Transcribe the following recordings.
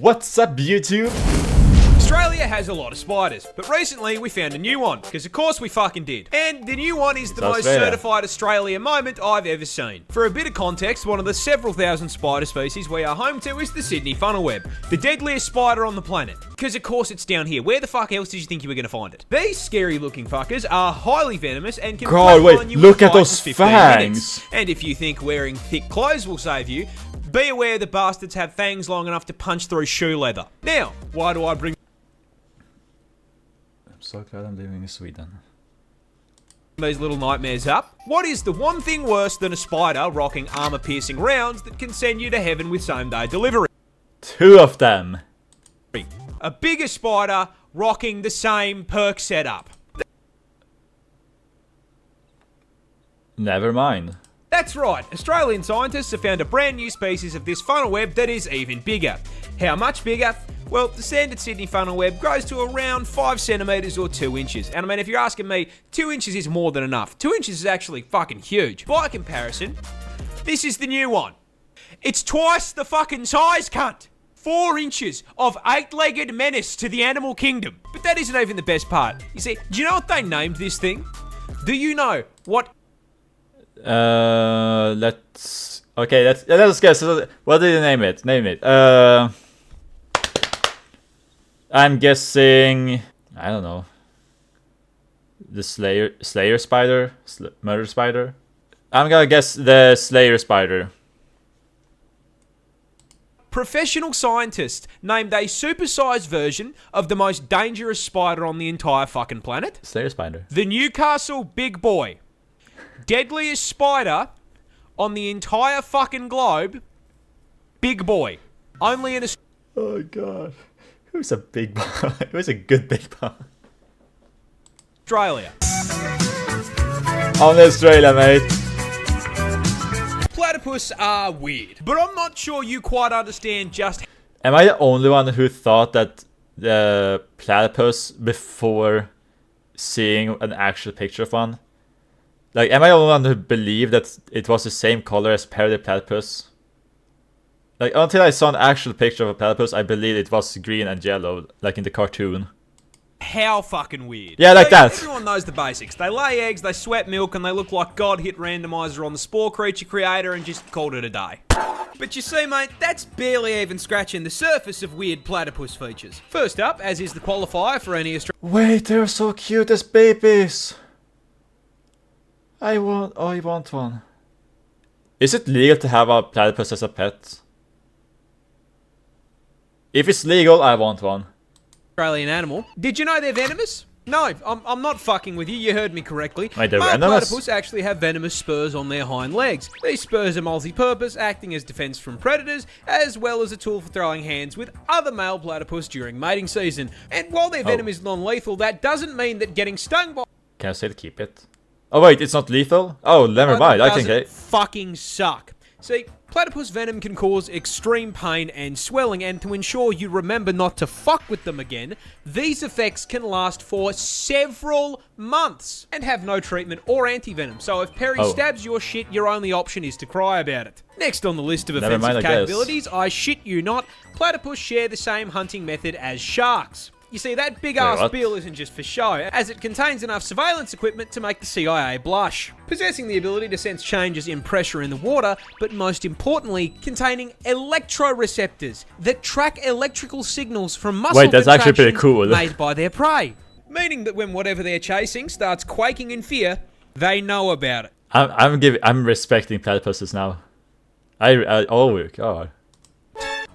What's up, YouTube? Australia has a lot of spiders, but recently we found a new one, because of course we fucking did. And the new one is the most certified Australia moment I've ever seen. For a bit of context, one of the several thousand spider species we are home to is the Sydney funnel web, the deadliest spider on the planet. Because of course it's down here. Where the fuck else did you think you were going to find it? These scary looking fuckers are highly venomous and can wait, look at those fangs. And if you think wearing thick clothes will save you, be aware the bastards have fangs long enough to punch through shoe leather. Now, why do I bring so glad I'm living in Sweden. these little nightmares up? What is the one thing worse than a spider rocking armor-piercing rounds that can send you to heaven with same-day delivery? Two of them. A bigger spider rocking the same perk setup. Never mind. That's right, Australian scientists have found a brand new species of this funnel web that is even bigger. How much bigger? Well, the standard Sydney funnel web grows to around 5 centimetres or 2 inches. And I mean, if you're asking me, 2 inches is more than enough. 2 inches is actually fucking huge. By comparison, this is the new one. It's twice the fucking size, cunt! 4 inches of 8-legged menace to the animal kingdom. But that isn't even the best part. You see, do you know what they named this thing? Do you know what? Let's guess. What did you name it? I'm guessing, I don't know, the Slayer spider? Murder spider? I'm gonna guess the Slayer spider. Professional scientists named a supersized version of the most dangerous spider on the entire fucking planet. Slayer spider. The Newcastle Big Boy. Deadliest spider on the entire fucking globe. Big Boy. Only in Australia. Oh god. Who's a big boy? Who's a good big boy? Australia. On Australia, mate. Platypus are weird, but I'm not sure you quite understand just. Am I the only one who thought that the platypus before seeing an actual picture of one? Like, am I the only one who believed that it was the same color as parody platypus? Like, until I saw an actual picture of a platypus, I believed it was green and yellow, like in the cartoon. How fucking weird. Yeah, like that. Everyone knows the basics. They lay eggs, they sweat milk, and they look like God hit randomizer on the spore creature creator and just called it a day. But you see, mate, that's barely even scratching the surface of weird platypus features. First up, as is the qualifier for any Australian. Wait, they're so cute as babies. I want one. Is it legal to have a platypus as a pet? If it's legal, I want one. Australian animal. Did you know they're venomous? No, I'm not fucking with you. You heard me correctly. Wait, they're Male venomous? platypus actually have venomous spurs on their hind legs. These spurs are multi-purpose, acting as defense from predators, as well as a tool for throwing hands with other male platypus during mating season. And while their venom is non-lethal, that doesn't mean that getting stung by. Can I say to keep it? Oh wait, it's not lethal? Oh, never mind. I think it fucking suck. See, platypus venom can cause extreme pain and swelling, and to ensure you remember not to fuck with them again, these effects can last for several months and have no treatment or anti-venom. So if Perry stabs your shit, your only option is to cry about it. Next on the list of offensive capabilities, I shit you not, platypus share the same hunting method as sharks. You see, that big-ass bill isn't just for show, as it contains enough surveillance equipment to make the CIA blush. Possessing the ability to sense changes in pressure in the water, but most importantly, containing electroreceptors that track electrical signals from muscle contractions made by their prey. Meaning that when whatever they're chasing starts quaking in fear, they know about it. I'm respecting platypuses now. Oh god.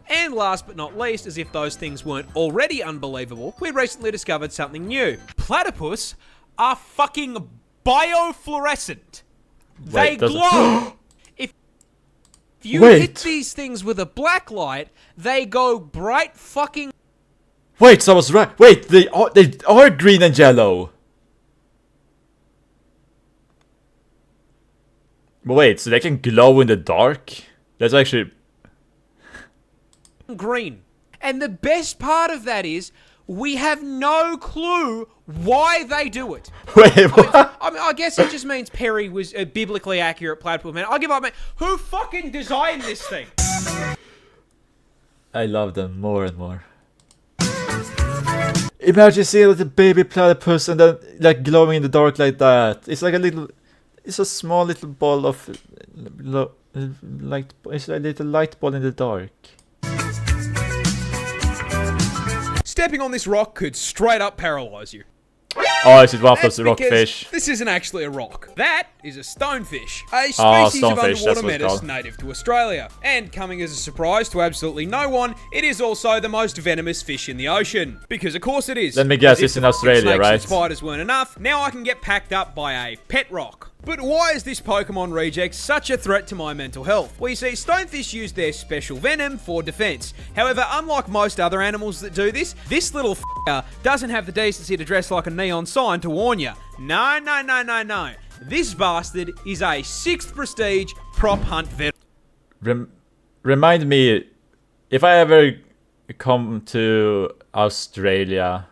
And last but not least, as if those things weren't already unbelievable, we recently discovered something new. Platypus are fucking biofluorescent. They glow. If you hit these things with a black light, they go bright fucking. Wait, so I was right. Wait, they are green and yellow. But wait, so they can glow in the dark? That's actually green. And the best part of that is we have no clue why they do it. Wait, what? I guess it just means Perry was a biblically accurate platypus man. I'll give up, man. Who fucking designed this thing? I love them more and more. Imagine seeing the baby platypus and then like glowing in the dark like that. It's like a little, it's a small little ball of light. It's a little light ball in the dark. Stepping on this rock could straight up paralyze you. Oh, is it one of That's those because rockfish? this isn't actually a rock. That is a stonefish, a species Stonefish, of that's underwater what it's menace called. native to Australia. And coming as a surprise to absolutely no one, it is also the most venomous fish in the ocean. Because of course it is. Let me guess, As if it's in the Australia, snakes right? and spiders weren't enough, now I can get packed up by a pet rock. But why is this Pokemon reject such a threat to my mental health? Well, you see, stonefish use their special venom for defense. However, unlike most other animals that do this little f***er doesn't have the decency to dress like a neon sign to warn you. No, no, no, no, no. This bastard is a 6th prestige prop hunt veteran. Remind me, if I ever come to Australia,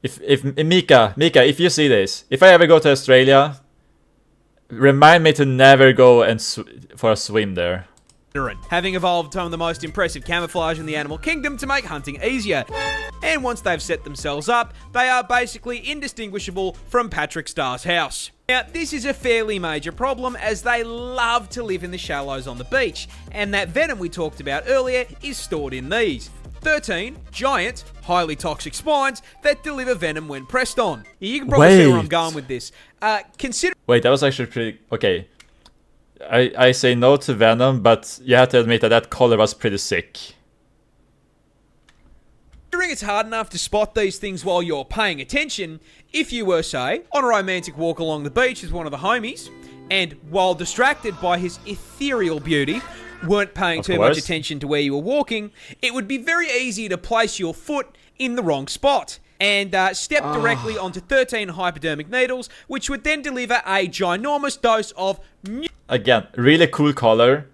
if Mika, if you see this, if I ever go to Australia, remind me to never go and for a swim there. Having evolved some of the most impressive camouflage in the animal kingdom to make hunting easier. And once they've set themselves up, they are basically indistinguishable from Patrick Starr's house. Now, this is a fairly major problem as they love to live in the shallows on the beach, and that venom we talked about earlier is stored in these 13 giant, highly toxic spines that deliver venom when pressed on. You can probably see where I'm going with this. Wait, that was actually pretty... Okay. I say no to venom, but you have to admit that that color was pretty sick. Considering it's hard enough to spot these things while you're paying attention, if you were, say, on a romantic walk along the beach with one of the homies, and while distracted by his ethereal beauty, weren't paying too much attention to where you were walking, it would be very easy to place your foot in the wrong spot and step directly onto 13 hypodermic needles, which would then deliver a ginormous dose of... Again, really cool color,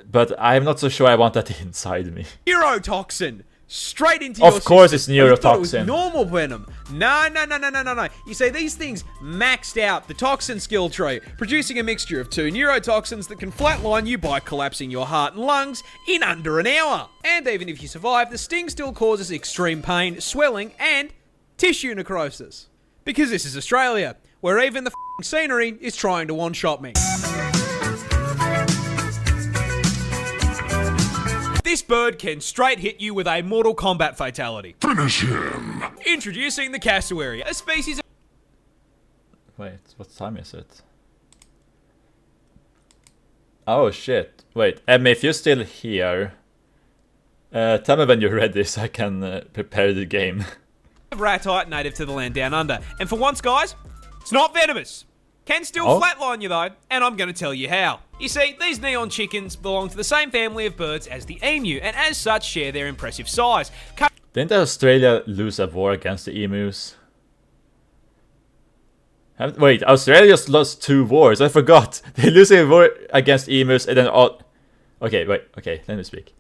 but I'm not so sure I want that inside me. Neurotoxin! Straight into your Of course it's system. You thought it was neurotoxin. normal venom. No. You see, these things maxed out the toxin skill tree, producing a mixture of 2 neurotoxins that can flatline you by collapsing your heart and lungs in under an hour. And even if you survive, the sting still causes extreme pain, swelling, and tissue necrosis. Because this is Australia, where even the f***ing scenery is trying to one-shot me. This bird can straight hit you with a Mortal Kombat fatality. Finish him! Introducing the cassowary, a species of... Wait, what time is it? Oh shit. Wait, Emmy, if you're still here, tell me when you're ready so I can prepare the game. ratite native to the land down under. And for once, guys, it's not venomous. Can still flatline you though, and I'm going to tell you how. You see, these neon chickens belong to the same family of birds as the emu, and as such share their impressive size. Didn't Australia lose a war against the emus? Wait, Australia's lost 2 wars. I forgot. They're losing a war against emus and then all... Okay, wait. Okay, let me speak.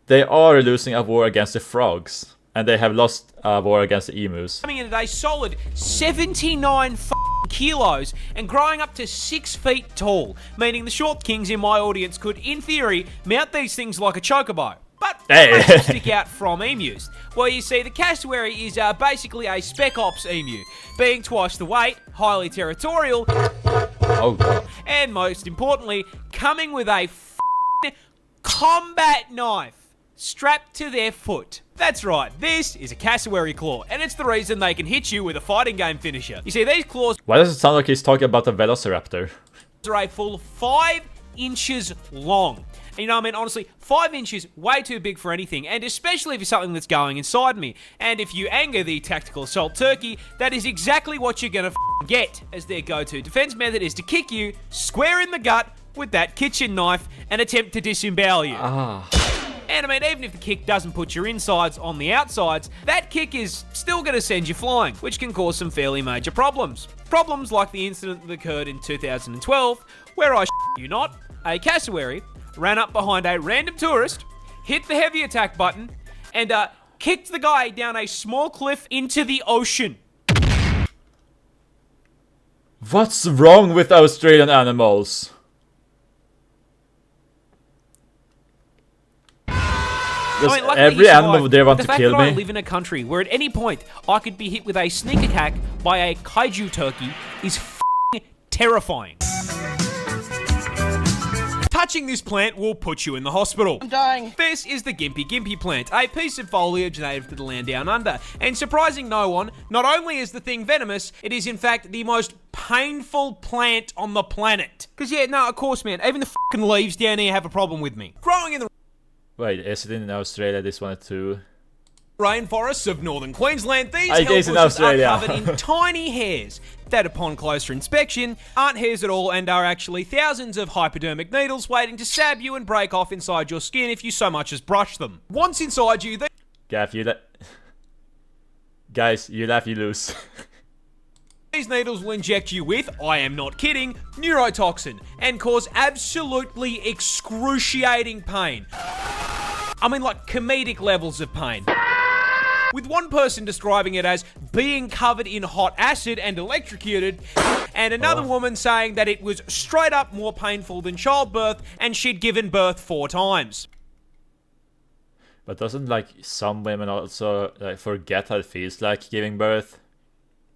They are losing a war against the frogs. And they have lost a war against the emus. Coming in at a solid 79 kilos and growing up to 6 feet tall, meaning the short kings in my audience could, in theory, mount these things like a chocobo. But what makes them stick out from emus? Well, you see, the cassowary is basically a spec ops emu, being twice the weight, highly territorial, and most importantly, coming with a combat knife strapped to their foot. That's right, this is a cassowary claw, and it's the reason they can hit you with a fighting game finisher. You see, these claws... Why does it sound like he's talking about a velociraptor? ...are a full 5 inches long. And you know what I mean? Honestly, 5 inches, way too big for anything, and especially if it's something that's going inside me. And if you anger the tactical assault turkey, that is exactly what you're gonna get, as their go-to defense method is to kick you square in the gut with that kitchen knife and attempt to disembowel you. And I mean, even if the kick doesn't put your insides on the outsides, that kick is still going to send you flying, which can cause some fairly major problems. Problems like the incident that occurred in 2012, where I you not, a cassowary ran up behind a random tourist, hit the heavy attack button, and kicked the guy down a small cliff into the ocean. What's wrong with Australian animals? Does luckily every he animal survived. there want The to fact kill that I me? live in a country where at any point I could be hit with a sneak attack by a kaiju turkey is f***ing terrifying. Touching this plant will put you in the hospital. I'm dying. This is the gympie-gympie plant, a piece of foliage native to the land down under. And surprising no one, not only is the thing venomous, it is in fact the most painful plant on the planet. Because yeah, no, of course, man, even the fucking leaves down here have a problem with me. Growing in the Wait, is it in Australia, this one too? rainforests of northern Queensland, these I guess in hellbushes are Australia. covered in tiny hairs that upon closer inspection aren't hairs at all and are actually thousands of hypodermic needles waiting to stab you and break off inside your skin if you so much as brush them. Once inside you, Gaff, Guys, you laugh, you lose. these needles will inject you with, I am not kidding, neurotoxin and cause absolutely excruciating pain. I mean, like comedic levels of pain. With one person describing it as being covered in hot acid and electrocuted, and another woman saying that it was straight up more painful than childbirth and she'd given birth 4 times. But doesn't like some women also like forget how it feels like giving birth?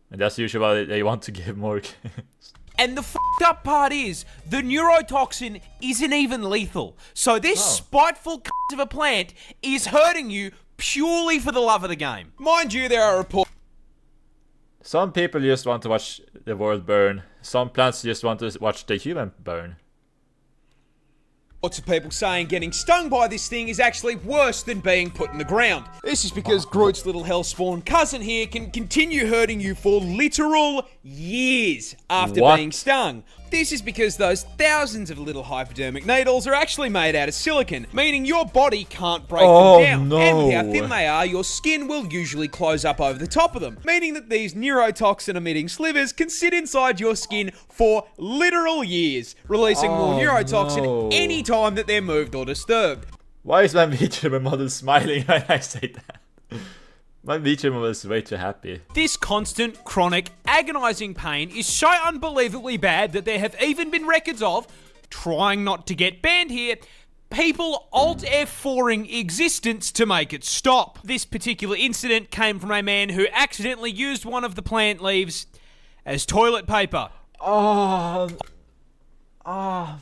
And that's usually why they want to give more kids. And the f***ed up part is, the neurotoxin isn't even lethal. So this spiteful c*** of a plant is hurting you purely for the love of the game. Mind you, there are reports Some people just want to watch the world burn. Some plants just want to watch the human burn. of people saying getting stung by this thing is actually worse than being put in the ground. This is because Groot's little hellspawn cousin here can continue hurting you for literal years after being stung. This is because those thousands of little hypodermic needles are actually made out of silicon, meaning your body can't break them down. No. And with how thin they are, your skin will usually close up over the top of them, meaning that these neurotoxin-emitting slivers can sit inside your skin for literal years, releasing more neurotoxin any time that they're moved or disturbed. Why is my VTuber model smiling when I say that? My VTuber model is way too happy. This constant, chronic, agonizing pain is so unbelievably bad that there have even been records of, trying not to get banned here, people Alt F4ing existence to make it stop. This particular incident came from a man who accidentally used one of the plant leaves as toilet paper. Oh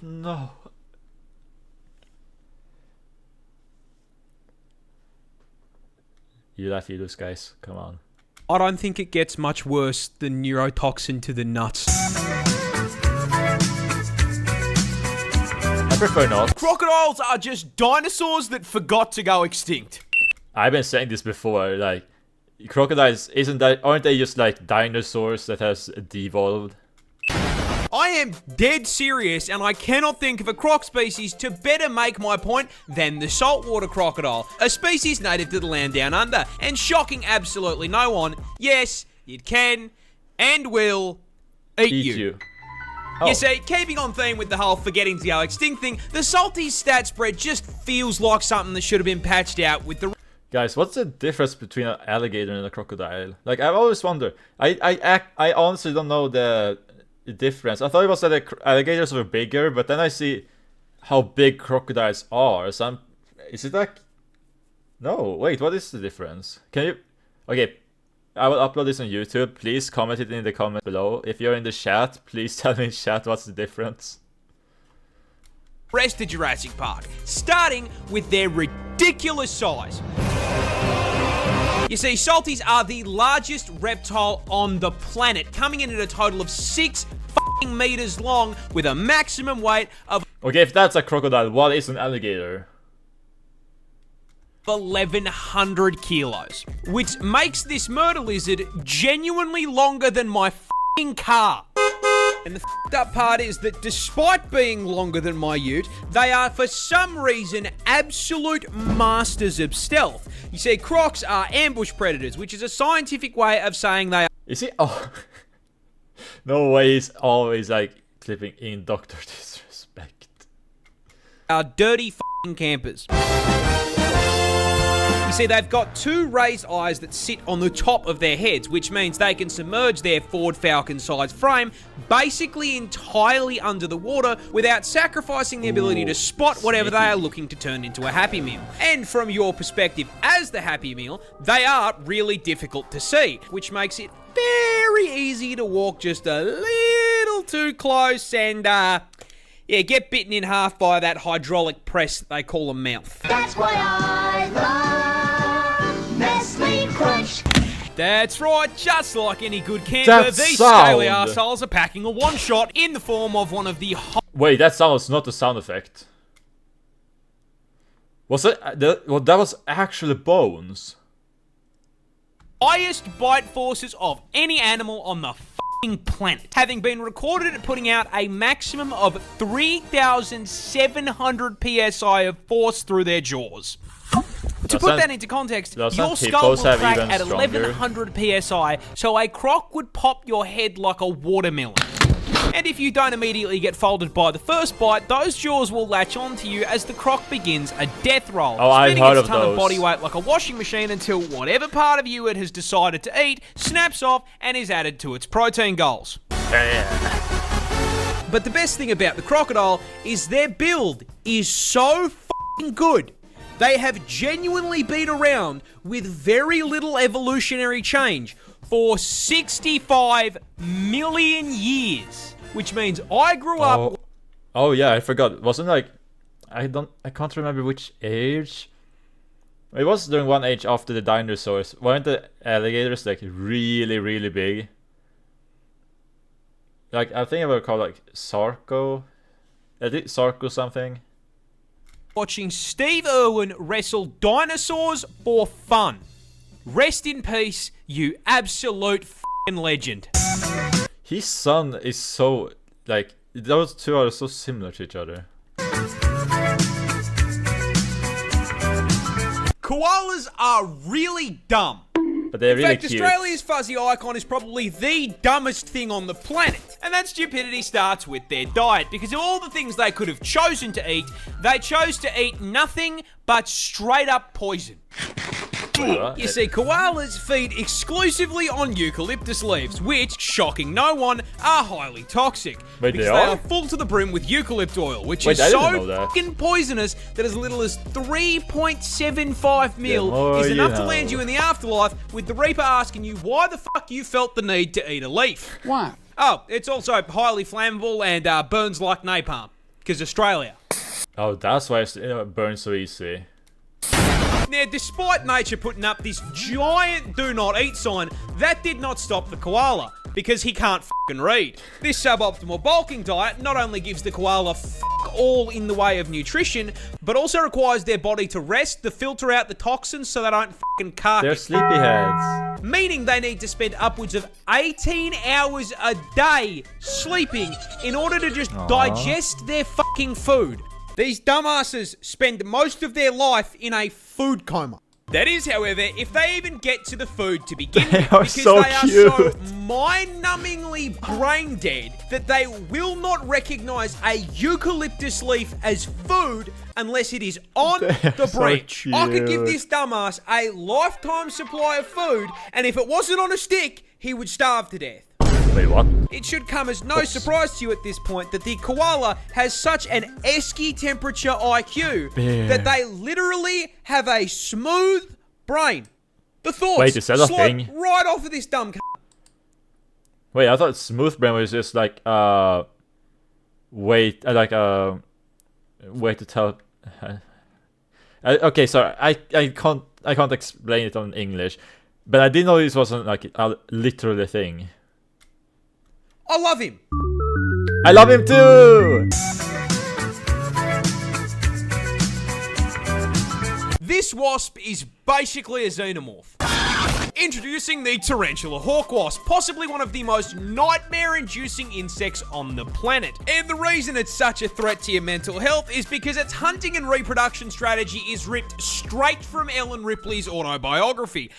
no. You laugh, you lose, guys. Come on. I don't think it gets much worse than neurotoxin to the nuts. I prefer not. Crocodiles are just dinosaurs that forgot to go extinct. I've been saying this before, like, crocodiles, aren't they just like dinosaurs that has devolved? I am dead serious, and I cannot think of a croc species to better make my point than the saltwater crocodile, a species native to the land down under, and shocking absolutely no one, yes, it can and will eat you. Oh. You see, keeping on theme with the whole forgetting to go extinct thing, the salty stat spread just feels like something that should have been patched out with the... Guys, what's the difference between an alligator and a crocodile? Like, I've always wondered. I honestly don't know the difference. I thought it was that the alligators were bigger, but then I see how big crocodiles are. So is it like... No, wait, what is the difference? Can you... Okay, I will upload this on YouTube. Please comment it in the comments below. If you're in the chat, please tell me in chat what's the difference. rest of Jurassic Park, starting with their ridiculous size. You see, salties are the largest reptile on the planet, coming in at a total of 6 fucking meters long with a maximum weight of... Okay, if that's a crocodile, what is an alligator? 1,100 kilos, which makes this murder lizard genuinely longer than my fucking car. And the f***ed up part is that despite being longer than my ute, they are for some reason absolute masters of stealth. You see, crocs are ambush predators, which is a scientific way of saying they are... Is he? Oh. No way he's always like clipping in Dr. Disrespect. Are dirty f***ing campers. You see, they've got two raised eyes that sit on the top of their heads, which means they can submerge their Ford Falcon-sized frame basically entirely under the water without sacrificing the ability to spot whatever they are looking to turn into a Happy Meal. And from your perspective as the Happy Meal, they are really difficult to see, which makes it very easy to walk just a little too close and, get bitten in half by that hydraulic press that they call a mouth. That's why I love Nestle Crunch. That's right, just like any good camper, these scaly arseholes are packing a one-shot in the form of one of the Wait, that sound was not a sound effect. Was it? Well, that was actually bones. highest bite forces of any animal on the f***ing planet, having been recorded at putting out a maximum of 3,700 psi of force through their jaws. To put that into context, your skull will crack at 1,100 psi, so a croc would pop your head like a watermelon. And if you don't immediately get folded by the first bite, those jaws will latch onto you as the croc begins a death roll, spinning its ton of body weight like a washing machine until whatever part of you it has decided to eat snaps off and is added to its protein goals. But the best thing about the crocodile is their build is so f***ing good. They have genuinely been around with very little evolutionary change for 65 million years. Which means I grew up... Oh yeah, I forgot. Wasn't like... I can't remember which age. It was during one age after the dinosaurs. Weren't the alligators like really, really big? Like, I think I would call like Sarco. I think Sarco something. Watching Steve Irwin wrestle dinosaurs for fun. Rest in peace, you absolute f***ing legend. His son is so, like, those two are so similar to each other. Koalas are really dumb. But they're really cute. In fact, Australia's fuzzy icon is probably the dumbest thing on the planet. And that stupidity starts with their diet, because of all the things they could have chosen to eat, they chose to eat nothing but straight up poison. You see, koalas feed exclusively on eucalyptus leaves, which, shocking no one, are highly toxic. Wait, because they are full to the brim with eucalypt oil, which is so fucking poisonous that as little as 3.75 mil is enough to land you in the afterlife, with the Reaper asking you why the fuck you felt the need to eat a leaf. Why? Oh, it's also highly flammable and burns like napalm, because Australia. Oh, that's why it burns so easy. Now, despite nature putting up this giant do not eat sign, that did not stop the koala, because he can't f***ing read. This suboptimal bulking diet not only gives the koala f*** all in the way of nutrition, but also requires their body to rest to filter out the toxins so they don't f***ing cark. They're sleepyheads. Meaning they need to spend upwards of 18 hours a day sleeping in order to just digest their fucking food. These dumbasses spend most of their life in a food coma. That is, however, if they even get to the food to begin with, because they are so mind-numbingly brain dead that they will not recognize a eucalyptus leaf as food unless it is on the branch. I could give this dumbass a lifetime supply of food, and if it wasn't on a stick, he would starve to death. Wait, what? It should come as no surprise to you at this point that the koala has such an esky temperature IQ that they literally have a smooth brain. The thoughts slide right off of this dumb c***. Wait, I thought smooth brain was just like way to tell. Okay, sorry, I can't explain it on English, but I didn't know this wasn't like a literal thing. I love him. I love him too! This wasp is basically a xenomorph. Introducing the tarantula hawk wasp, possibly one of the most nightmare-inducing insects on the planet. And the reason it's such a threat to your mental health is because its hunting and reproduction strategy is ripped straight from Ellen Ripley's autobiography.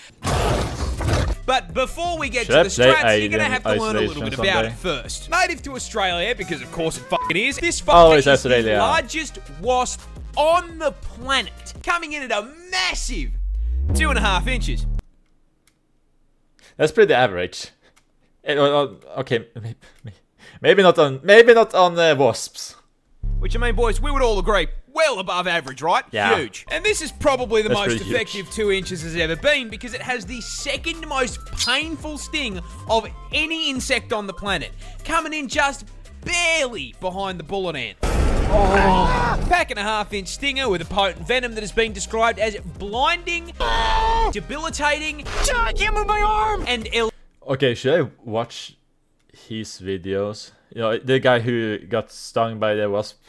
But before we get to the strats, you're gonna have to learn a little bit about it first. Native to Australia, because of course it fucking is, this fucker is the largest wasp on the planet, coming in at a massive 2.5 inches. That's pretty average. Okay, maybe not on wasps. Which, I mean, boys, we would all agree, well above average, right? Yeah. Huge. And this is probably the That's most pretty effective 2 inches has ever been because it has the second most painful sting of any insect on the planet, coming in just barely behind the bullet ant. Pack and a half-inch stinger with a potent venom that has been described as blinding, debilitating, my arm, and Okay, should I watch his videos? You know, the guy who got stung by the wasp.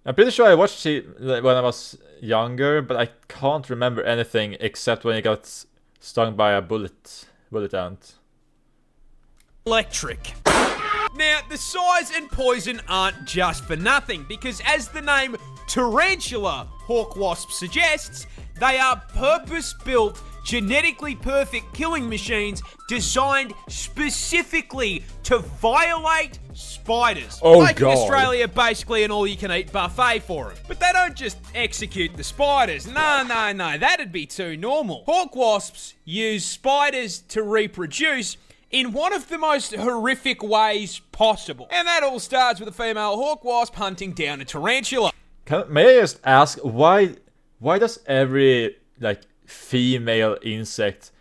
I'm pretty sure I watched it when I was younger, but I can't remember anything except when he got stung by a bullet ant. electric. Now, the size and poison aren't just for nothing, because as the name tarantula hawk wasp suggests, they are purpose-built, genetically perfect killing machines designed specifically to violate spiders. Oh, making God. Australia basically an all-you-can-eat buffet for them. But they don't just execute the spiders. No, that'd be too normal. Hawk wasps use spiders to reproduce in one of the most horrific ways possible. And that all starts with a female hawk wasp hunting down a tarantula. May I just ask, why does every, like, female insect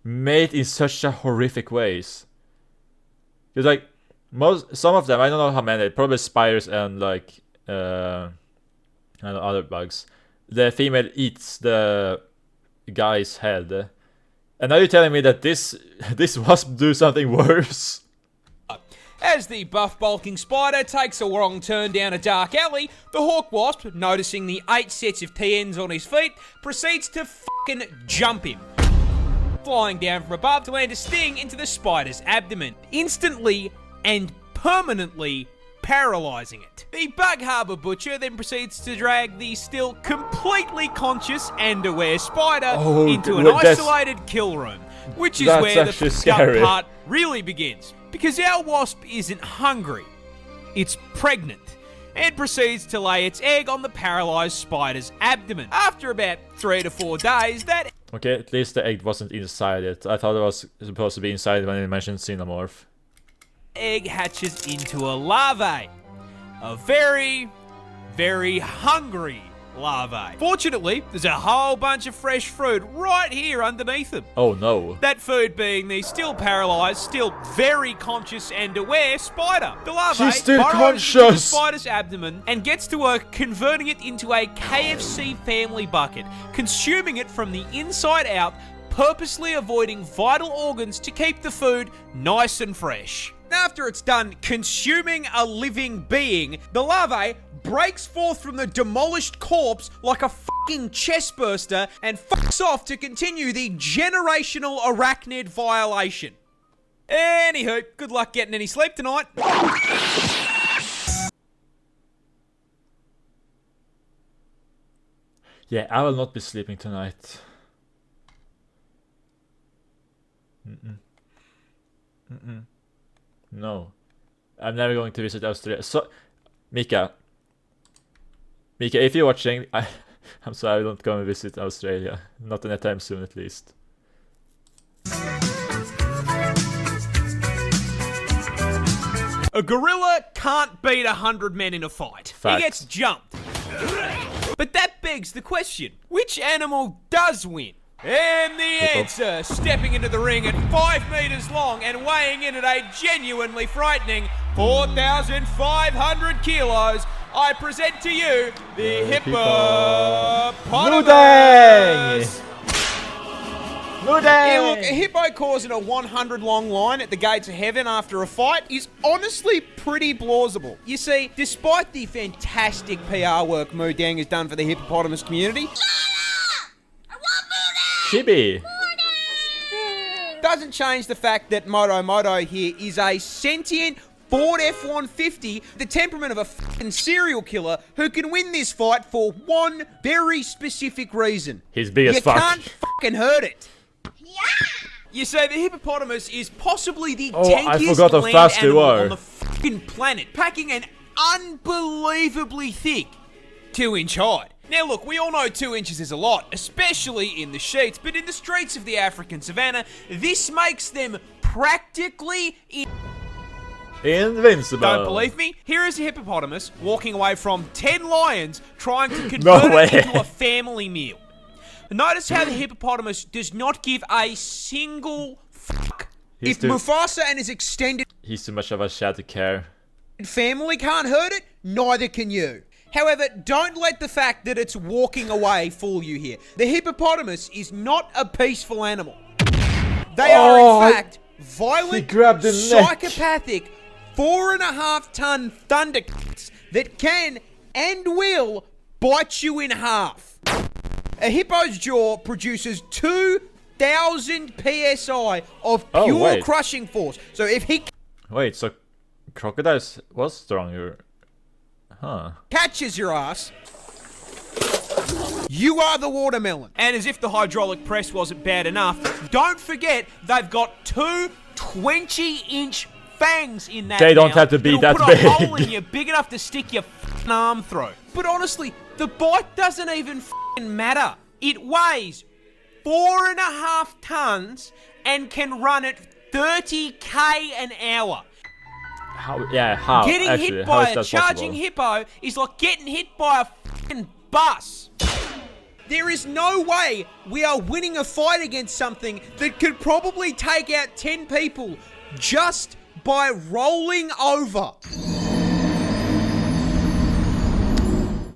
mate in such a horrific ways? Because, like, some of them, I don't know how many, probably spiders and, like, I don't know, other bugs. The female eats the guy's head. And now you're telling me that this wasp do something worse? As the buff bulking spider takes a wrong turn down a dark alley, the hawk wasp, noticing the 8 sets of TNs on his feet, proceeds to fucking jump him, flying down from above to land a sting into the spider's abdomen, instantly and permanently paralysing it. The Bug Harbour butcher then proceeds to drag the still completely conscious and aware spider into an isolated kill room, which is where the gut part really begins. Because our wasp isn't hungry, it's pregnant, and proceeds to lay its egg on the paralysed spider's abdomen. After about 3 to 4 days, that Okay, at least the egg wasn't inside it. I thought it was supposed to be inside when it mentioned xenomorph. egg hatches into a larvae. A very, very hungry larvae. Fortunately, there's a whole bunch of fresh fruit right here underneath them. Oh no. That food being the still paralysed, still very conscious and aware spider. The larvae She's still burrows into the conscious. spider's abdomen and gets to work converting it into a KFC family bucket, consuming it from the inside out, purposely avoiding vital organs to keep the food nice and fresh. After it's done consuming a living being, the larvae breaks forth from the demolished corpse like a fucking chestburster and fucks off to continue the generational arachnid violation. Anywho, good luck getting any sleep tonight. Yeah, I will not be sleeping tonight. No. I'm never going to visit Australia. So, Mika, if you're watching, I'm sorry I don't go and visit Australia. Not anytime soon, at least. A gorilla can't beat 100 men in a fight. Fact. He gets jumped. But that begs the question, which animal does win? And the answer, stepping into the ring at 5 meters long and weighing in at a genuinely frightening 4,500 kilos, I present to you the hippopotamus. Yeah, look, a hippo causing a 100-long line at the gates of heaven after a fight is honestly pretty plausible. You see, despite the fantastic PR work Moodang has done for the hippopotamus community, Chibi! doesn't change the fact that Moto here is a sentient Ford F-150, the temperament of a fucking serial killer who can win this fight for one very specific reason. He's big as fuck. You can't fucking hurt it. You say the hippopotamus is possibly the I tankiest forgot how land fast they animal were. on the fucking planet, packing an unbelievably thick 2-inch hide. Now look, we all know 2 inches is a lot, especially in the sheets, but in the streets of the African savannah, this makes them practically Invincible. Don't believe me? Here is a hippopotamus walking away from 10 lions trying to convert it into a family meal. Notice how the hippopotamus does not give a single fuck. If Mufasa and his extended He's too much of a shad to care. family can't hurt it, neither can you. However, don't let the fact that it's walking away fool you here. The hippopotamus is not a peaceful animal. They are, in fact, violent, grabbed the psychopathic, 4.5-ton thundercats that can and will bite you in half. A hippo's jaw produces 2,000 psi of pure crushing force. So if he Wait, so crocodiles was stronger? Huh. catches your ass, you are the watermelon. And as if the hydraulic press wasn't bad enough, don't forget they've got 2 20-inch fangs in that They don't mouth have to be that put a hole big. in you big enough to stick your arm through. But honestly, the bite doesn't even matter. It weighs 4.5 tons and can run at 30k an hour. How? Yeah, how? Getting Actually, hit how by is a that charging possible? hippo is like getting hit by a fucking bus. There is no way we are winning a fight against something that could probably take out 10 people just by rolling over.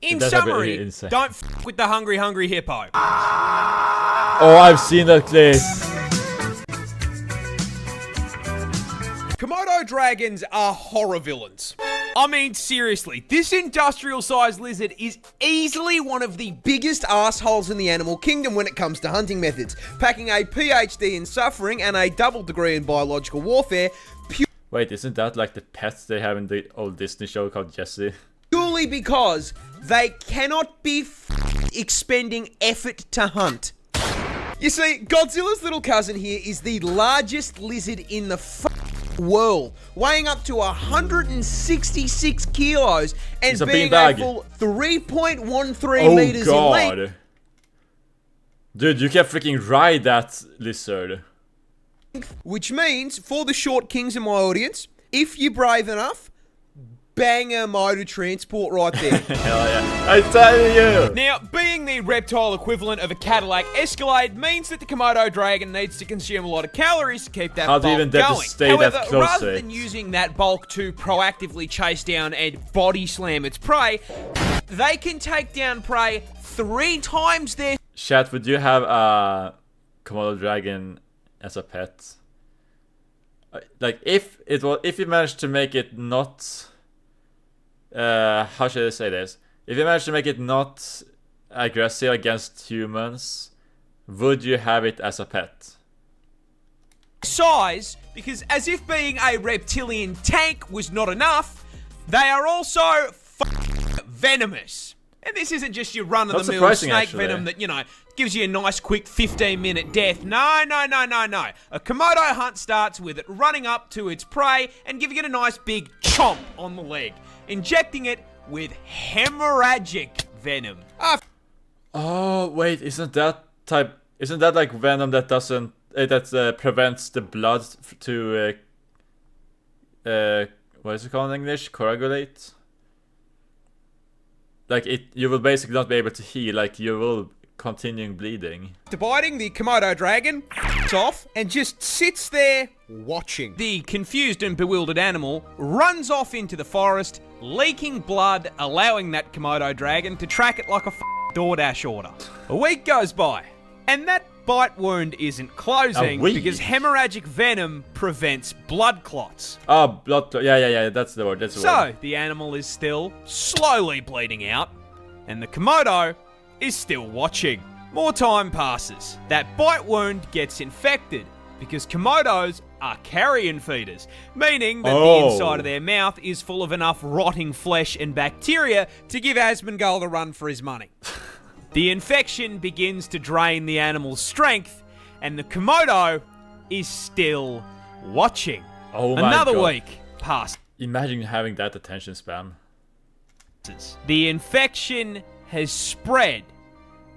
In That's a bit summary, insane. don't f with the hungry hippo. Oh, I've seen that clip. Komodo dragons are horror villains. I mean, seriously, this industrial-sized lizard is easily one of the biggest assholes in the animal kingdom when it comes to hunting methods, packing a PhD in suffering and a double degree in biological warfare, Wait, isn't that like the pets they have in the old Disney show called Jessie? purely because they cannot be expending effort to hunt. You see, Godzilla's little cousin here is the largest lizard in the world, weighing up to 166 kilos and being a full 3.13 meters in length. Dude, you can freaking ride that lizard. Which means, for the short kings in my audience, if you're brave enough, bang a motor transport right there. Hell yeah. I tell you! Now, being the reptile equivalent of a Cadillac Escalade means that the Komodo dragon needs to consume a lot of calories to keep that How do you bulk even dare to going. stay However, that close rather to than it? using that bulk to proactively chase down and body slam its prey, they can take down prey 3 times their... Chat, would you have a Komodo dragon as a pet? Like, if you managed to make it not... how should I say this? If you manage to make it not aggressive against humans, would you have it as a pet? size, because as if being a reptilian tank was not enough, they are also venomous. And this isn't just your run-of-the-mill snake venom that, you know, gives you a nice quick 15-minute death. No. A Komodo hunt starts with it running up to its prey and giving it a nice big chomp on the leg, injecting it with hemorrhagic venom. Oh wait, isn't that like venom that doesn't that prevents the blood to what is it called in English? Coagulate. Like you will basically not be able to heal. Like you will continue bleeding. Biting, the Komodo dragon off and just sits there watching. The confused and bewildered animal runs off into the forest, leaking blood, allowing that Komodo dragon to track it like a DoorDash order. A week goes by, and that bite wound isn't closing because hemorrhagic venom prevents blood clots. Oh, blood clot. Yeah, that's the word. That's the word. So, the animal is still slowly bleeding out, and the Komodo is still watching. More time passes. That bite wound gets infected because Komodos are carrion feeders, meaning that the inside of their mouth is full of enough rotting flesh and bacteria to give Asmongold a run for his money. The infection begins to drain the animal's strength, and the Komodo is still watching. Oh my God. Another week passes. Imagine having that attention span. The infection has spread,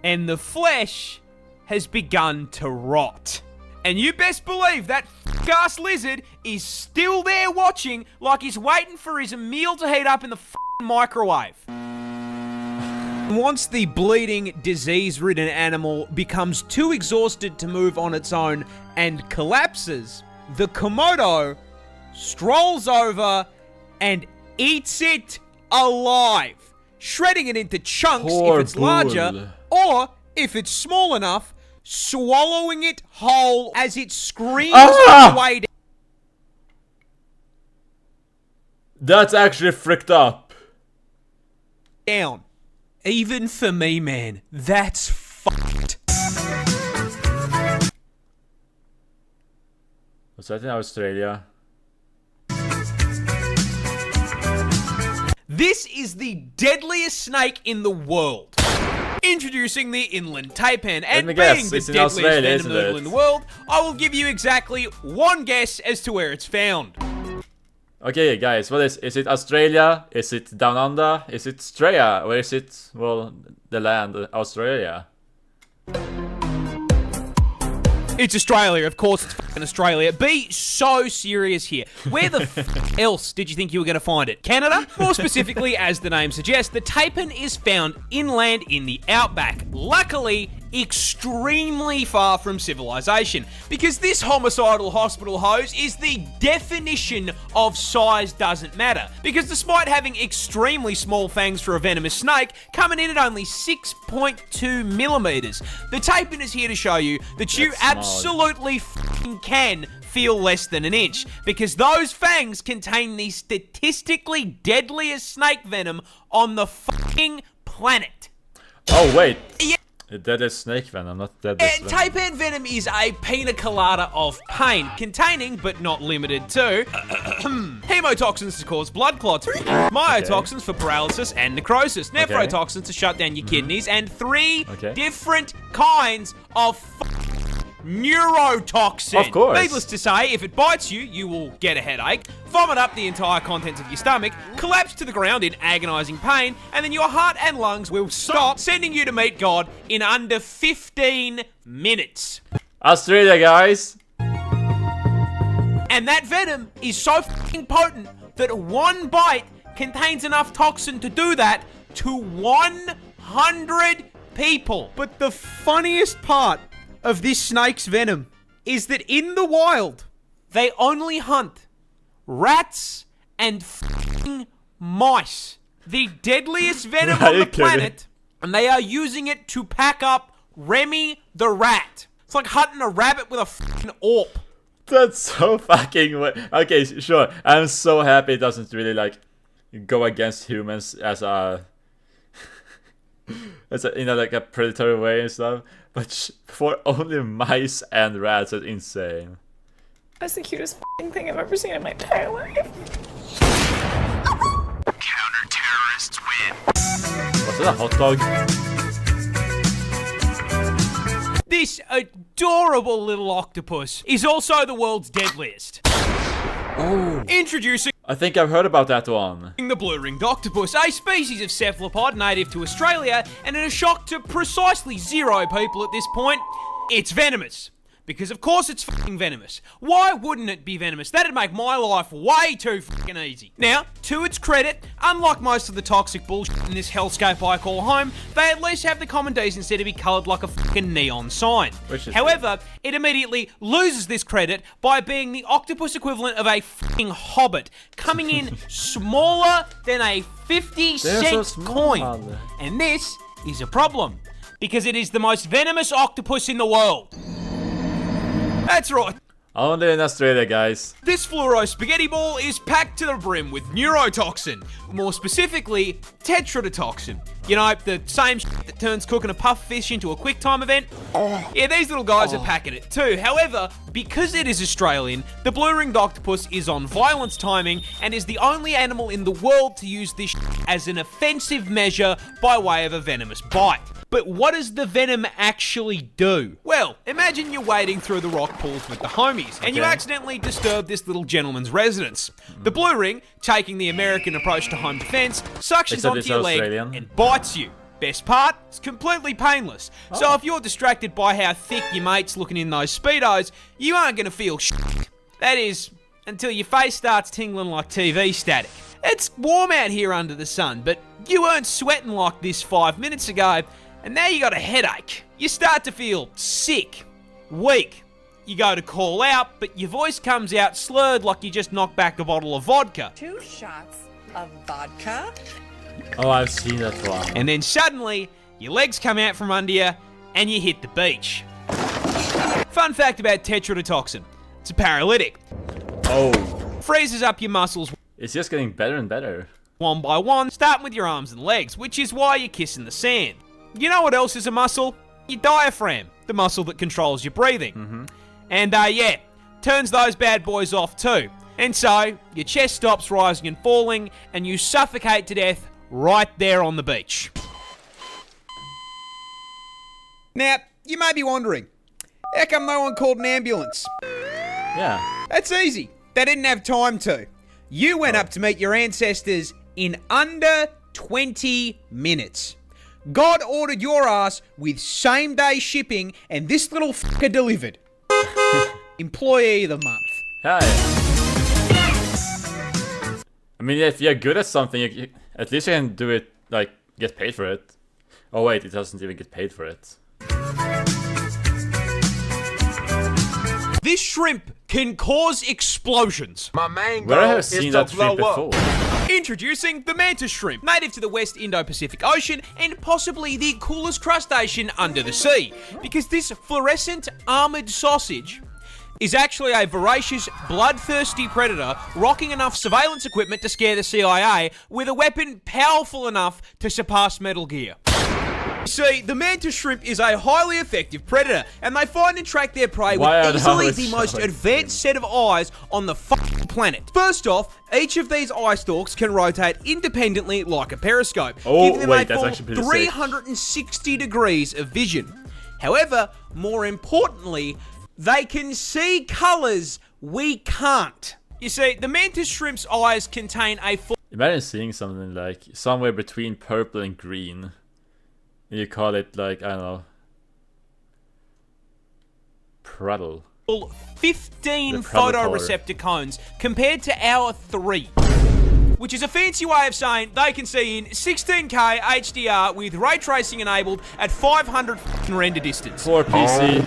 and the flesh has begun to rot. And you best believe that ass lizard is still there watching like he's waiting for his meal to heat up in the microwave. Once the bleeding, disease-ridden animal becomes too exhausted to move on its own and collapses, the komodo strolls over and eats it alive, shredding it into chunks if it's larger, or if it's small enough, swallowing it whole as it screams away. That's actually fricked up. Down. Even for me, man, that's fucked. Was that in Australia? This is the deadliest snake in the world. Introducing the inland taipan, and being guess, the it's in deadliest Australia, venom isn't it? in the world, I will give you exactly one guess as to where it's found. Okay, guys, what is it Australia? Is it down under? Is it Australia? Where is it? Well, the land, Australia. It's Australia, of course it's fucking Australia. Be so serious here. Where the else did you think you were going to find it? Canada? More specifically, as the name suggests, the taipan is found inland in the outback. Luckily, extremely far from civilization, because this homicidal hospital hose is the definition of size doesn't matter, because despite having extremely small fangs for a venomous snake, coming in at only 6.2 millimeters, the taipan is here to show you that you absolutely fucking can feel less than an inch, because those fangs contain the statistically deadliest snake venom on the fucking planet. Oh wait. Yeah. That is snake venom, not deadliest venom. Taipan venom is a pina colada of pain, containing, but not limited to, hemotoxins to cause blood clots, myotoxins for paralysis and necrosis, nephrotoxins to shut down your kidneys, and three different kinds of neurotoxin. Of course. Needless to say, if it bites you, you will get a headache, vomit up the entire contents of your stomach, collapse to the ground in agonizing pain, and then your heart and lungs will stop, sending you to meet God in under 15 minutes. Australia, guys. And that venom is so fucking potent that one bite contains enough toxin to do that to 100 people. But the funniest part of this snake's venom is that in the wild, they only hunt rats and f***ing mice. The deadliest venom on the planet, and they are using it to pack up Remy the rat. It's like hunting a rabbit with a f***ing AWP. That's so fucking okay, sure. I'm so happy it doesn't really like go against humans as a in a like a predatory way and stuff. But for only mice and rats, that's insane. That's the cutest f***ing thing I've ever seen in my entire life. Counter-terrorists win. Was that a hot dog? This adorable little octopus is also the world's deadliest. Oh. Introducing I think I've heard about that one. the blue-ringed octopus, a species of cephalopod native to Australia, and in a shock to precisely 0 people at this point, it's venomous. Because of course it's fucking venomous. Why wouldn't it be venomous? That'd make my life way too fucking easy. Now, to its credit, unlike most of the toxic bullshit in this hellscape I call home, they at least have the common decency to be coloured like a fucking neon sign. However, it immediately loses this credit by being the octopus equivalent of a fucking hobbit, coming in smaller than a 50-cent coin. And this is a problem, because it is the most venomous octopus in the world. That's right. Only in Australia, guys. This fluoro spaghetti ball is packed to the brim with neurotoxin. More specifically, tetrodotoxin. You know, the same shit that turns cooking a puff fish into a quick time event? Yeah, these little guys are packing it too. However, because it is Australian, the blue-ringed octopus is on violence timing and is the only animal in the world to use this shit as an offensive measure by way of a venomous bite. But what does the venom actually do? Well, imagine you're wading through the rock pools with the homies, and you accidentally disturb this little gentleman's residence. The blue ring, taking the American approach to home defense, suctions onto your leg and bites you. Best part, it's completely painless. So if you're distracted by how thick your mate's looking in those Speedos, you aren't going to feel shit. That is, until your face starts tingling like TV static. It's warm out here under the sun, but you weren't sweating like this 5 minutes ago, and now you got a headache. You start to feel sick, weak. You go to call out, but your voice comes out slurred like you just knocked back a bottle of vodka. 2 shots of vodka. Oh, I've seen that one. And then suddenly, your legs come out from under you, and you hit the beach. Fun fact about tetrodotoxin. It's a paralytic. Oh. Freezes up your muscles It's just getting better and better. one by one, starting with your arms and legs, which is why you're kissing the sand. You know what else is a muscle? Your diaphragm, the muscle that controls your breathing. And yeah, turns those bad boys off too. And so, your chest stops rising and falling, and you suffocate to death right there on the beach. Now, you may be wondering, how come no one called an ambulance? Yeah. That's easy. They didn't have time to. You went up to meet your ancestors in under 20 minutes. God ordered your ass with same-day shipping, and this little fucker delivered. Employee of the month. Hey. I mean, if you're good at something, at least you can do it, like, get paid for it. Oh wait, it doesn't even get paid for it. This shrimp can cause explosions. My main Where I goal have is seen to that shrimp blow up. before. Introducing the mantis shrimp, native to the West Indo-Pacific Ocean and possibly the coolest crustacean under the sea. Because this fluorescent armoured sausage is actually a voracious, bloodthirsty predator rocking enough surveillance equipment to scare the CIA with a weapon powerful enough to surpass Metal Gear. See, the mantis shrimp is a highly effective predator, and they find and track their prey Why are with they easily always the most so advanced set of eyes on the fucking planet. First off, each of these eye stalks can rotate independently like a periscope, Oh, giving them wait, a that's full actually pretty sick. 360 degrees of vision. However, more importantly, they can see colours we can't. You see, the mantis shrimp's eyes contain a full Imagine seeing something like somewhere between purple and green. And you call it like, I don't know, prattle. 15 The predator. photoreceptor cones compared to our 3. Which is a fancy way of saying they can see in 16K HDR with ray tracing enabled at 500 render distance. Poor PC.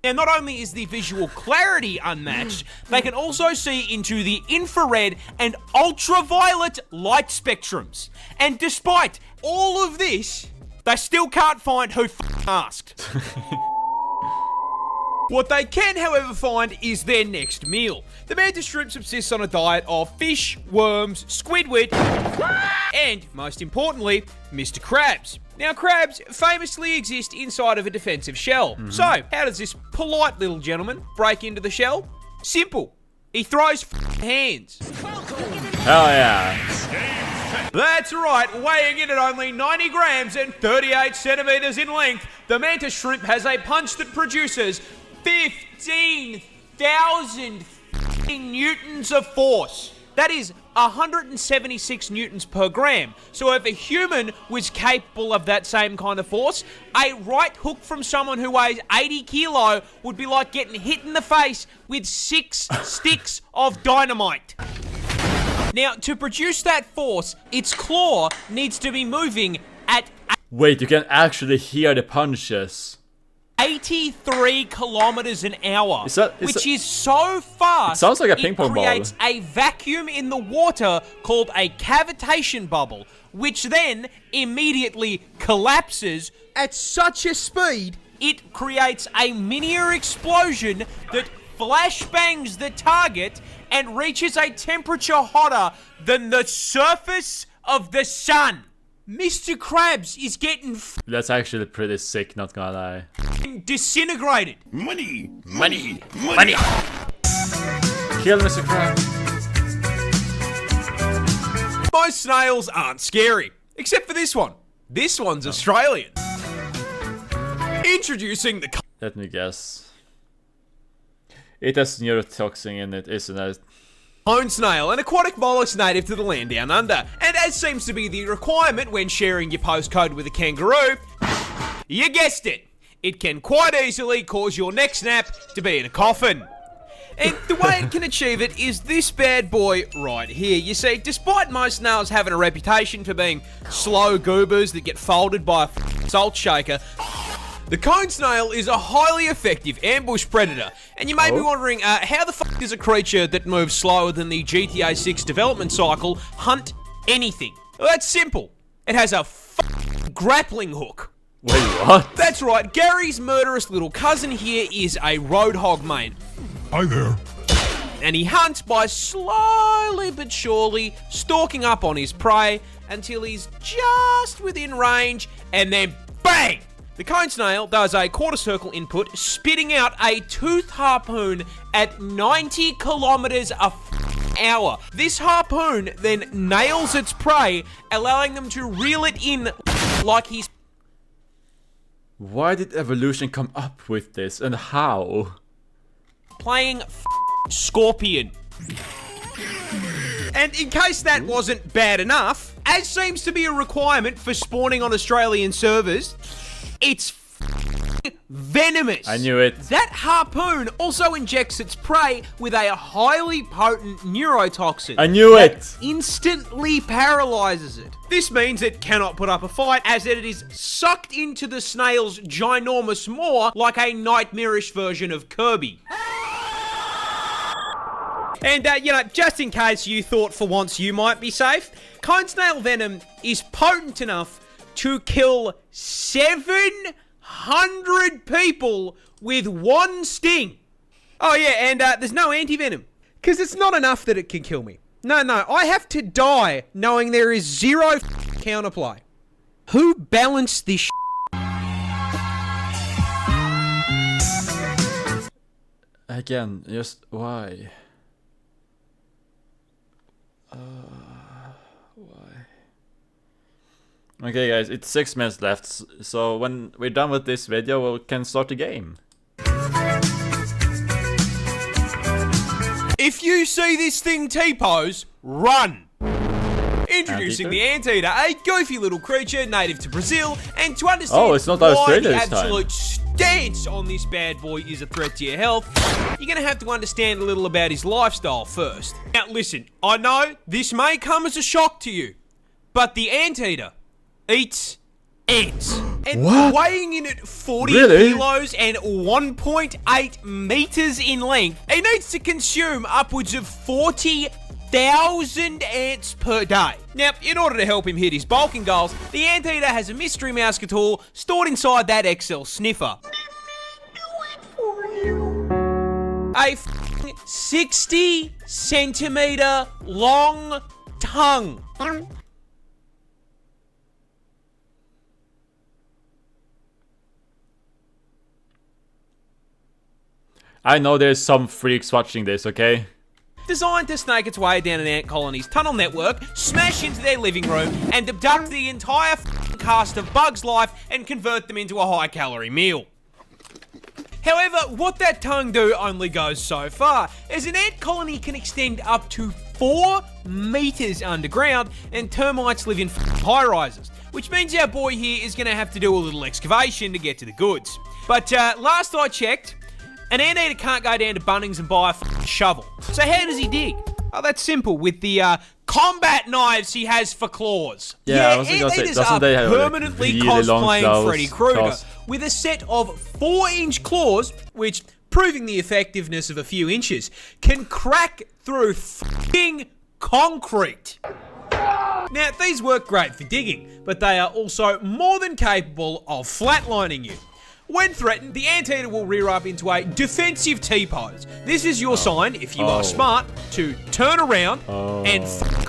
Now, not only is the visual clarity unmatched, they can also see into the infrared and ultraviolet light spectrums. And despite all of this, they still can't find who asked. What they can, however, find is their next meal. The mantis shrimp subsists on a diet of fish, worms, squidward, and, most importantly, Mr. Krabs. Now, crabs famously exist inside of a defensive shell. So, how does this polite little gentleman break into the shell? Simple. He throws hands. Hell yeah. That's right, weighing in at only 90 grams and 38 centimeters in length, the mantis shrimp has a punch that produces 15,000 newtons of force. That is 176 newtons per gram. So if a human was capable of that same kind of force, a right hook from someone who weighs 80 kilo would be like getting hit in the face with 6 sticks of dynamite. Now, to produce that force, its claw needs to be moving at Wait, you can actually hear the punches. 83 kilometers an hour, which is so fast. It sounds like a ping pong ball. It creates a vacuum in the water called a cavitation bubble, which then immediately collapses at such a speed it creates a miniature explosion that flashbangs the target and reaches a temperature hotter than the surface of the sun. Mr. Krabs is getting That's actually pretty sick, not gonna lie. disintegrated. Money. Kill Mr. Krabs. Most snails aren't scary, except for this one. This one's Australian. Introducing the... Let me guess. It has neurotoxin in it, isn't it? Cone snail, an aquatic mollusk native to the land down under. And as seems to be the requirement when sharing your postcode with a kangaroo, you guessed it, it can quite easily cause your neck snap to be in a coffin. And the way it can achieve it is this bad boy right here. You see, despite most snails having a reputation for being slow goobers that get folded by a salt shaker, the cone snail is a highly effective ambush predator. And you may be wondering, how the fuck does a creature that moves slower than the GTA 6 development cycle hunt anything? Well, that's simple. It has a grappling hook. Wait, what? That's right, Gary's murderous little cousin here is a roadhog, mate. Hi there. And he hunts by slowly but surely stalking up on his prey until he's just within range, and then bang! The cone snail does a quarter circle input, spitting out a toothed harpoon at 90 kilometers an hour. This harpoon then nails its prey, allowing them to reel it in like he's... Why did evolution come up with this, and how? playing scorpion. And in case that wasn't bad enough, as seems to be a requirement for spawning on Australian servers, it's venomous. I knew it. That harpoon also injects its prey with a highly potent neurotoxin. I knew it. Instantly paralyzes it. This means it cannot put up a fight, as it is sucked into the snail's ginormous maw like a nightmarish version of Kirby. And, just in case you thought for once you might be safe, cone snail venom is potent enough to kill 700 people with one sting. Oh yeah, and there's no anti-venom, because it's not enough that it can kill me. No, I have to die knowing there is zero counterplay. Who balanced this Again, just why? Why? Okay guys, it's 6 minutes left, so when we're done with this video, we can start the game. If you see this thing T-pose, run! Introducing the anteater, a goofy little creature native to Brazil, and to understand it's not why Australia the this time. absolute stance on this bad boy is a threat to your health, you're gonna have to understand a little about his lifestyle first. Now listen, I know this may come as a shock to you, but the anteater eats ants. And What? weighing in at 40 Really? kilos and 1.8 meters in length, he needs to consume upwards of 40,000 ants per day. Now, in order to help him hit his bulking goals, the anteater has a mystery mouse tool stored inside that XL sniffer. A 60 centimeter long tongue. I know there's some freaks watching this, okay? Designed to snake its way down an ant colony's tunnel network, smash into their living room, and abduct the entire cast of Bug's life and convert them into a high-calorie meal. However, what that tongue do only goes so far, as an ant colony can extend up to 4 meters underground, and termites live in high-rises, which means our boy here is going to have to do a little excavation to get to the goods. But last I checked, an anteater can't go down to Bunnings and buy a shovel. So how does he dig? Oh, that's simple. With the combat knives he has for claws. Yeah, I was gonna say, anteaters doesn't are they have, like, permanently really long cosplaying claws, Freddy Krueger claws? with a set of 4-inch claws, which, proving the effectiveness of a few inches, can crack through f***ing concrete. Now, these work great for digging, but they are also more than capable of flatlining you. When threatened, the anteater will rear up into a defensive T-pose. This is your sign, if you are smart, to turn around and f***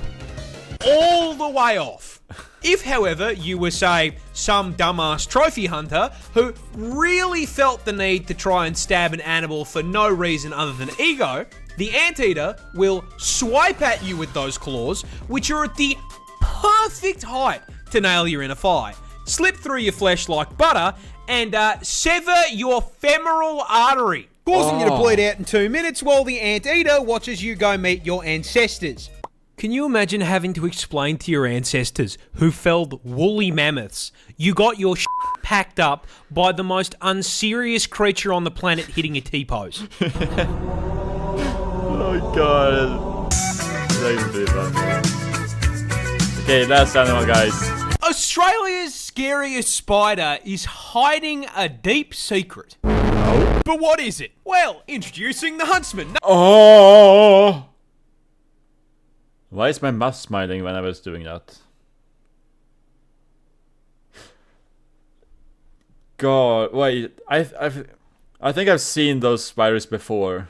all the way off. If, however, you were, say, some dumbass trophy hunter who really felt the need to try and stab an animal for no reason other than ego, the anteater will swipe at you with those claws, which are at the perfect height to nail your inner thigh, slip through your flesh like butter, and sever your femoral artery. causing you to bleed out in 2 minutes while the anteater watches you go meet your ancestors. Can you imagine having to explain to your ancestors who felled woolly mammoths you got your packed up by the most unserious creature on the planet hitting a T-pose? Oh god. That's pretty fun. Okay, last animal, guys. Australia's scariest spider is hiding a deep secret. Oh. But what is it? Well, introducing the huntsman. Oh! Why is my mouth smiling when I was doing that? God, wait. I think I've seen those spiders before.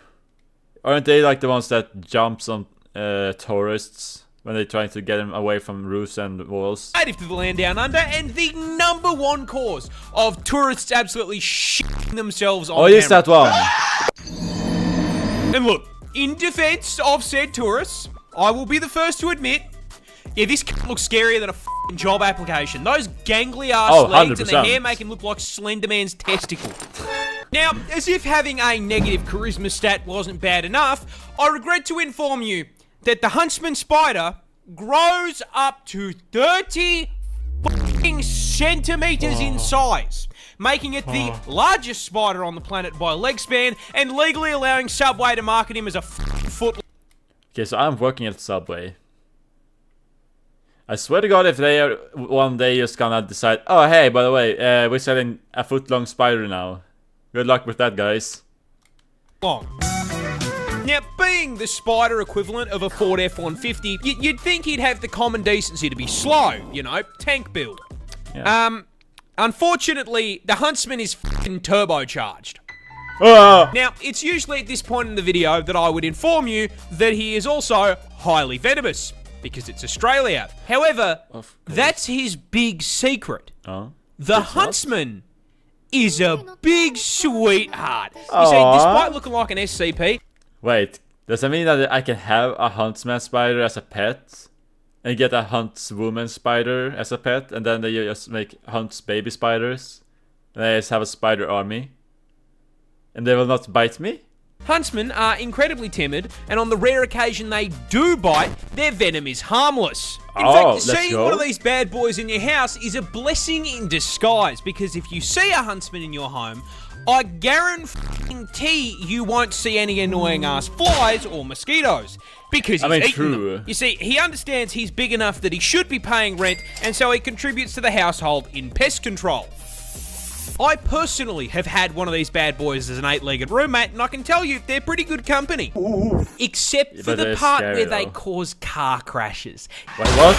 Aren't they like the ones that jumps on tourists when they're trying to get them away from roofs and walls? Native to the land down under, and the #1 cause of tourists absolutely shitting themselves on Oh, yes, camera. that one. And look, in defense of said tourists, I will be the first to admit, yeah, this looks scarier than a f***ing job application. Those gangly ass legs and the 100%. hair make him look like Slender Man's testicle. Now, as if having a negative charisma stat wasn't bad enough, I regret to inform you that the huntsman spider grows up to 30 f***ing centimeters in size, making it the largest spider on the planet by leg span, and legally allowing Subway to market him as a foot. Okay, so I'm working at Subway. I swear to God, if they are one day just gonna decide, oh hey, by the way, we're selling a foot-long spider now. Good luck with that, guys. Long. Now, being the spider equivalent of a Ford F-150, you'd think he'd have the common decency to be slow, you know, tank build. Yeah. Unfortunately, the huntsman is f***ing turbocharged. Ah! Now, it's usually at this point in the video that I would inform you that he is also highly venomous, because it's Australia. However, that's his big secret. Oh. The huntsman is a big sweetheart. You see, despite looking like an SCP... Wait, does that mean that I can have a huntsman spider as a pet? And get a huntswoman spider as a pet? And then they just make hunts baby spiders? And I just have a spider army? And they will not bite me? Huntsmen are incredibly timid, and on the rare occasion they do bite, their venom is harmless. In fact, seeing one of these bad boys in your house is a blessing in disguise, because if you see a huntsman in your home, I guarantee you won't see any annoying ass flies or mosquitoes, because he's eating them. You see, he understands he's big enough that he should be paying rent, and so he contributes to the household in pest control. I personally have had one of these bad boys as an 8-legged roommate, and I can tell you they're pretty good company. Ooh. Except for the part where they cause car crashes. Wait, what?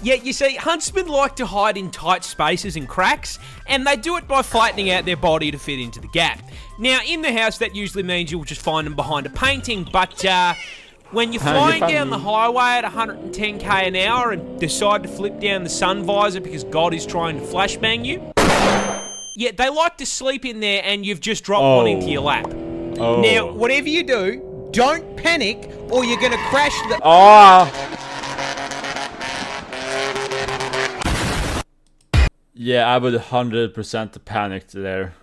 Yeah, you see, huntsmen like to hide in tight spaces and cracks, and they do it by flattening out their body to fit into the gap. Now, in the house, that usually means you'll just find them behind a painting, but when you're flying down the highway at 110k an hour and decide to flip down the sun visor because God is trying to flashbang you, yeah, they like to sleep in there and you've just dropped one into your lap. Oh. Now, whatever you do, don't panic or you're going to crash the... Yeah, I would 100% panic there.